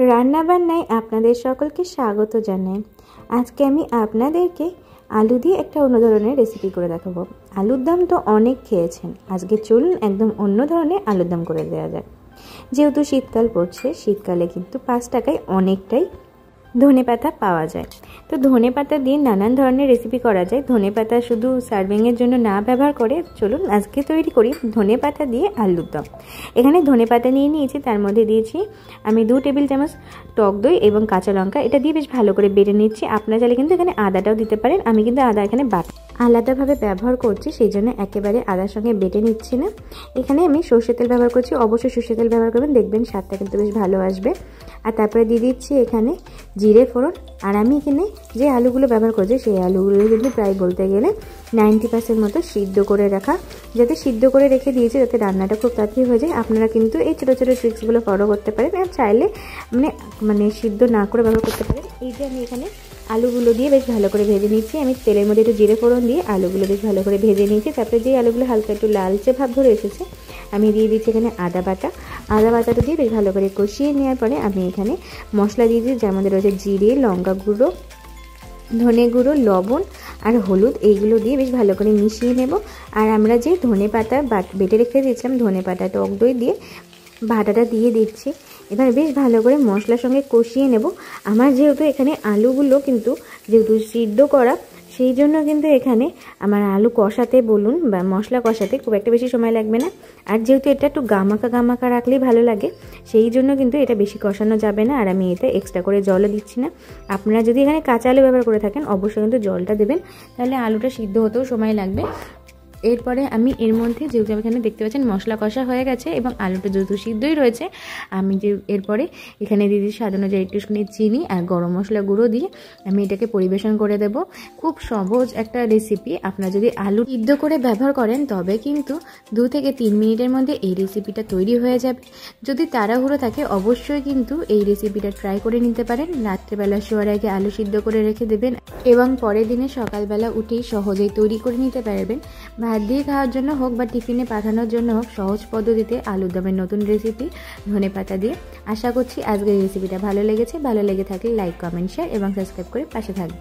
রান্নাবান্নায় আপনাদের সকলকে স্বাগত জানাই। আজকে আমি আপনাদেরকে আলু দিয়ে একটা অন্য ধরনের রেসিপি করে দেখাবো। আলুর দম তো অনেক খেয়েছেন, আজকে চলুন একদম অন্য ধরনের আলুর দম করে দেওয়া যায়। যেহেতু শীতকাল পড়ছে, শীতকালে কিন্তু 5 টাকায় অনেকটাই ধনেপাতা পাওয়া যায়। তো ধনেপাতা দিয়ে নানান ধরনের রেসিপি করা যায়। ধনেপাতা শুধু সার্ভিংয়ের জন্য না ব্যবহার করে চলুন আজকে তৈরি করি ধনেপাতা দিয়ে আলুর দম। এখানে ধনেপাতা নিয়ে নিয়েছি, তার মধ্যে দিয়েছি আমি 2 টেবিল চামচ টক দই এবং কাঁচা লঙ্কা। এটা দিয়ে বেশ ভালো করে বেটে নিচ্ছি। আপনারা চাইলে কিন্তু এখানে আদাটাও দিতে পারেন, আমি কিন্তু আদা এখানে আলাদাভাবে ব্যবহার করছি, সেই জন্য একেবারে আদার সঙ্গে বেটে নিচ্ছি না। এখানে আমি সর্ষের তেল ব্যবহার করছি, অবশ্যই সর্ষের তেল ব্যবহার করবেন, দেখবেন স্বাদটা কিন্তু বেশ ভালো আসবে। আর তারপরে দিয়ে দিচ্ছি এখানে জিরে ফোড়ন। আর আমি এখানে যে আলুগুলো ব্যবহার করছি সেই আলুগুলো কিন্তু প্রায় বলতে গেলে 90% মতো সিদ্ধ করে রাখা, যাতে সিদ্ধ করে রেখে দিয়েছি যাতে রান্নাটা খুব তাড়াতাড়ি হয়ে যায়। আপনারা কিন্তু এই ছোটো ছোটো ট্রিক্সগুলো ফলো করতে পারেন, আর চাইলে মানে সিদ্ধ না করে ব্যবহার করতে পারেন। এই যে আমি এখানে আলুগুলো দিয়ে বেশ ভালো করে ভেজে নিচ্ছি। আমি তেলের মধ্যে একটু জিরে ফোড়ন দিয়ে আলুগুলো বেশ ভালো করে ভেজে নিয়েছি। তারপরে যে আলুগুলো হালকা একটু লালচে ভাব ধরে এসেছে, আমি দিয়ে দিচ্ছি এখানে আদা বাটাটা দিয়ে বেশ ভালো করে কষিয়ে নেওয়ার পরে আমি এখানে মশলা দিয়ে দিচ্ছি, যার মধ্যে রয়েছে জিরে, লঙ্কা গুঁড়ো, ধনে গুঁড়ো, লবণ আর হলুদ। এইগুলো দিয়ে বেশ ভালো করে মিশিয়ে নেব। আর আমরা যে ধনেপাতা বেটে রেখে দিয়েছিলাম, ধনেপাতা টক দই দিয়ে বাটাটা দিয়ে দিচ্ছি। এবার বেশ ভালো করে মশলার সঙ্গে কষিয়ে নেব। আমার যেহেতু এখানে আলুগুলো কিন্তু যেহেতু সিদ্ধ করা, সেই জন্য কিন্তু এখানে আমার আলু কষাতে বলুন বা মশলা কষাতে খুব একটা বেশি সময় লাগবে না। আর যেহেতু এটা একটু গামাকা রাখলেই ভালো লাগে, সেই জন্য কিন্তু এটা বেশি কষানো যাবে না। আর আমি এতে এক্সট্রা করে জলও দিচ্ছি না। আপনারা যদি এখানে কাঁচা আলু ব্যবহার করে থাকেন অবশ্যই কিন্তু জলটা দেবেন, তাহলে আলুটা সিদ্ধ হতেও সময় লাগবে। এরপরে আমি এর মধ্যে যেহেতু এখানে দেখতে পাচ্ছেন মশলা কষা হয়ে গেছে এবং আলুটা যেহেতু সিদ্ধই রয়েছে, আমি যে এরপরে এখানে দিয়ে দিচ্ছি স্বাদ অনুযায়ী একটুখানি চিনি আর গরম মশলা গুঁড়ো দিয়ে আমি এটাকে পরিবেশন করে দেব। খুব সহজ একটা রেসিপি। আপনারা যদি আলু সিদ্ধ করে ব্যবহার করেন তবে কিন্তু 2 থেকে 3 মিনিটের মধ্যে এই রেসিপিটা তৈরি হয়ে যাবে। যদি তাড়াহুড়ো থাকে অবশ্যই কিন্তু এই রেসিপিটা ট্রাই করে নিতে পারেন। রাত্রেবেলা শোয়ার আগে আলু সিদ্ধ করে রেখে দেবেন এবং পরের দিনে সকালবেলা উঠেই সহজেই তৈরি করে নিতে পারবেন। ভাত দিয়ে খাওয়ার জন্য হোক বা টিফিনে পাঠানোর জন্য হোক, সহজ পদ্ধতিতে আলুর দমের নতুন রেসিপি ধনেপাতা দিয়ে। আশা করছি আজকের রেসিপিটা ভালো লেগেছে। ভালো লেগে থাকলে লাইক, কমেন্ট, শেয়ার এবং সাবস্ক্রাইব করে পাশে থাকবে।